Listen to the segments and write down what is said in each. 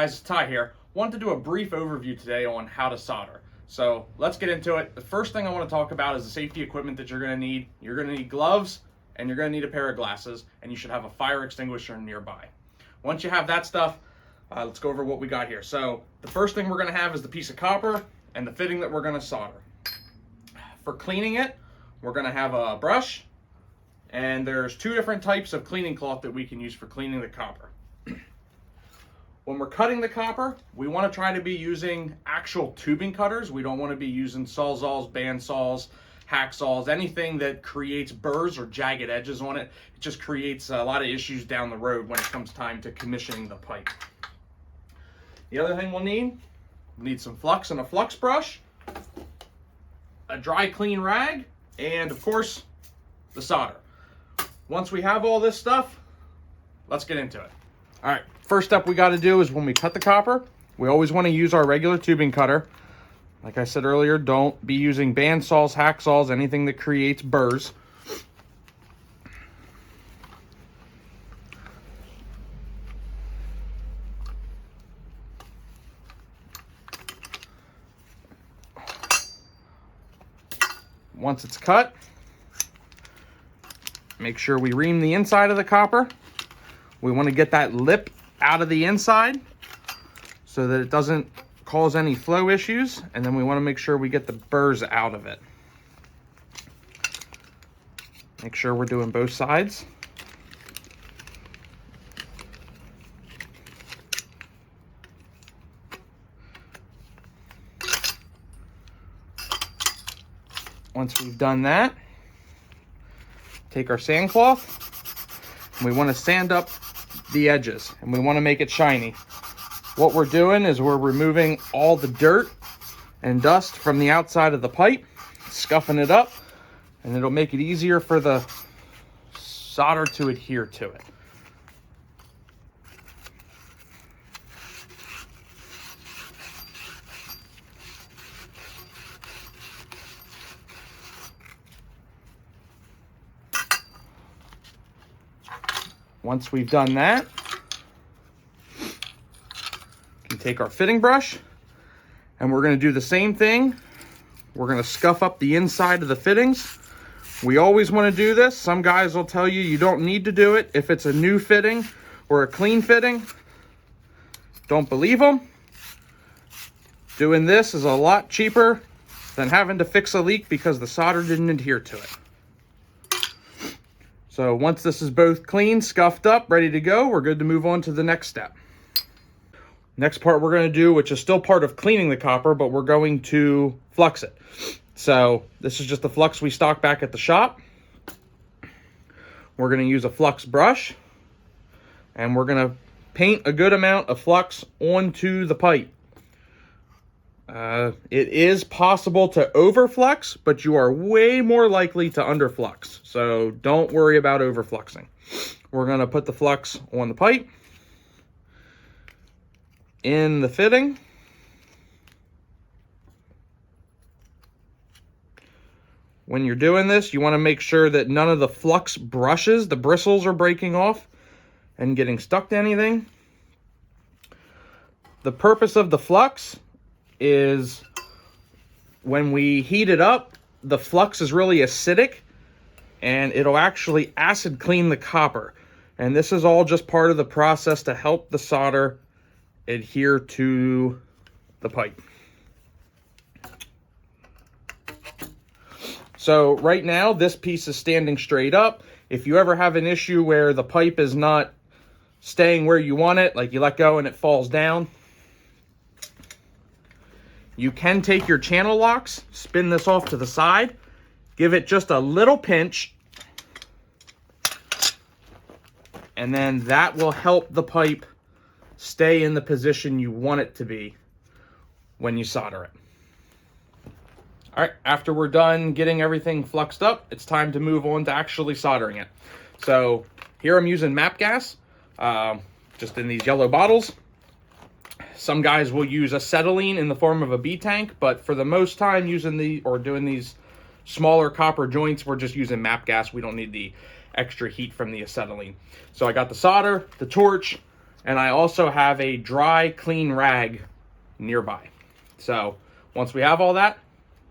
guys, Ty here. Want to do a brief overview today on how to solder. So let's get into it. The first thing I want to talk about is the safety equipment that you're going to need. You're going to need gloves and you're going to need a pair of glasses, and you should have a fire extinguisher nearby. Once you have that stuff, let's go over what we got here. So the first thing we're going to have is the piece of copper and the fitting that we're going to solder. For cleaning it, we're going to have a brush, and there's two different types of cleaning cloth that we can use for cleaning the copper. When we're cutting the copper, we want to try to be using actual tubing cutters. We don't want to be using sawzalls, bandsaws, hacksaws, anything that creates burrs or jagged edges on it. It just creates a lot of issues down the road when it comes time to commissioning the pipe. The other thing we'll need some flux and a flux brush, a dry clean rag, and of course, the solder. Once we have all this stuff, let's get into it. All right, first step we got to do is when we cut the copper, we always want to use our regular tubing cutter. Like I said earlier, don't be using bandsaws, hacksaws, anything that creates burrs. Once it's cut, make sure we ream the inside of the copper. We want to get that lip out of the inside so that it doesn't cause any flow issues, and then we want to make sure we get the burrs out of it. Make sure we're doing both sides. Once we've done that, take our sand cloth, and we want to sand up the edges, and we want to make it shiny. What we're doing is we're removing all the dirt and dust from the outside of the pipe, scuffing it up, and it'll make it easier for the solder to adhere to it. Once we've done that, we can take our fitting brush, and we're going to do the same thing. We're going to scuff up the inside of the fittings. We always want to do this. Some guys will tell you you don't need to do it if it's a new fitting or a clean fitting. Don't believe them. Doing this is a lot cheaper than having to fix a leak because the solder didn't adhere to it. So once this is both clean, scuffed up, ready to go, we're good to move on to the next step. Next part we're going to do, which is still part of cleaning the copper, but we're going to flux it. So this is just the flux we stock back at the shop. We're going to use a flux brush, and we're going to paint a good amount of flux onto the pipe. It is possible to overflux, but you are way more likely to underflux. So don't worry about overfluxing. We're going to put the flux on the pipe, in the fitting, when you're doing this, you want to make sure that none of the flux brushes, the bristles, are breaking off and getting stuck to anything. The purpose of the flux is when we heat it up, the flux is really acidic and it'll actually acid clean the copper. And this is all just part of the process to help the solder adhere to the pipe. So right now this piece is standing straight up. If you ever have an issue where the pipe is not staying where you want it, like you let go and it falls down, you can take your channel locks, spin this off to the side, give it just a little pinch, and then that will help the pipe stay in the position you want it to be when you solder it. All right, after we're done getting everything fluxed up, it's time to move on to actually soldering it. So here I'm using MAP gas, just in these yellow bottles. Some guys will use acetylene in the form of a B tank, but for the most time doing these smaller copper joints, we're just using MAP gas. We don't need the extra heat from the acetylene. So I got the solder, the torch, And I also have a dry, clean rag nearby. So once we have all that,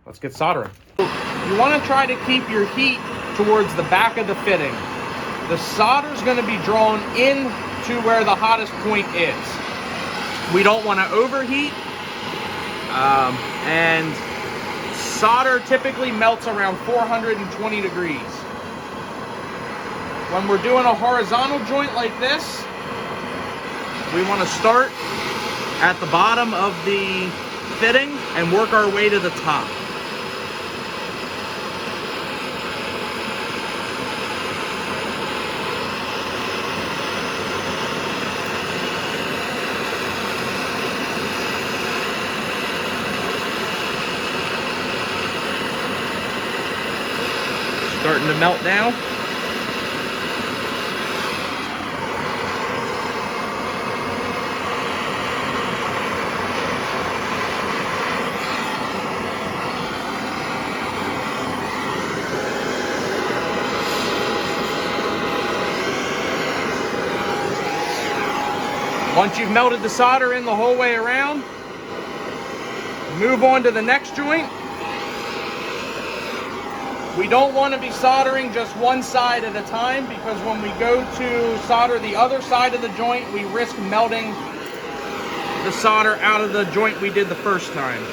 let's get soldering. You want to try to keep your heat towards the back of the fitting. The solder is going to be drawn in to where the hottest point is. We don't want to overheat, and solder typically melts around 420 degrees. When we're doing a horizontal joint like this, we want to start at the bottom of the fitting and work our way to the top. Starting to melt now. Once you've melted the solder in the whole way around, move on to the next joint. We don't want to be soldering just one side at a time, because when we go to solder the other side of the joint, we risk melting the solder out of the joint we did the first time.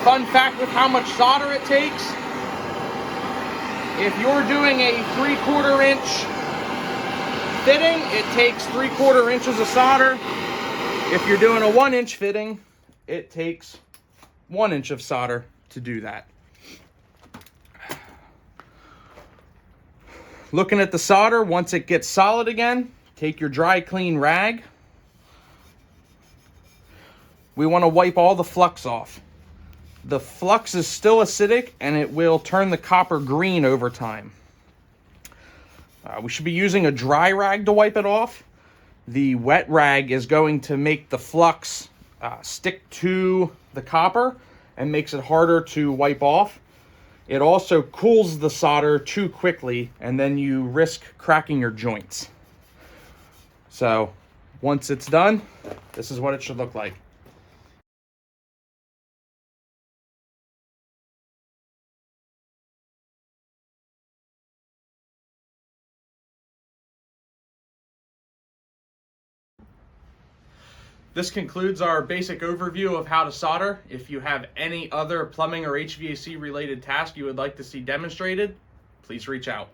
Fun fact with how much solder it takes: if you're doing a 3/4 inch fitting, it takes 3/4 inches of solder. If you're doing a 1 inch fitting, it takes 1 inch of solder to do that. Looking at the solder, once it gets solid again, take your dry, clean rag. We want to wipe all the flux off. The flux is still acidic, and it will turn the copper green over time. We should be using a dry rag to wipe it off. The wet rag is going to make the flux stick to the copper and makes it harder to wipe off. It also cools the solder too quickly, and then you risk cracking your joints. So once it's done, this is what it should look like. This concludes our basic overview of how to solder. If you have any other plumbing or HVAC related task you would like to see demonstrated, please reach out.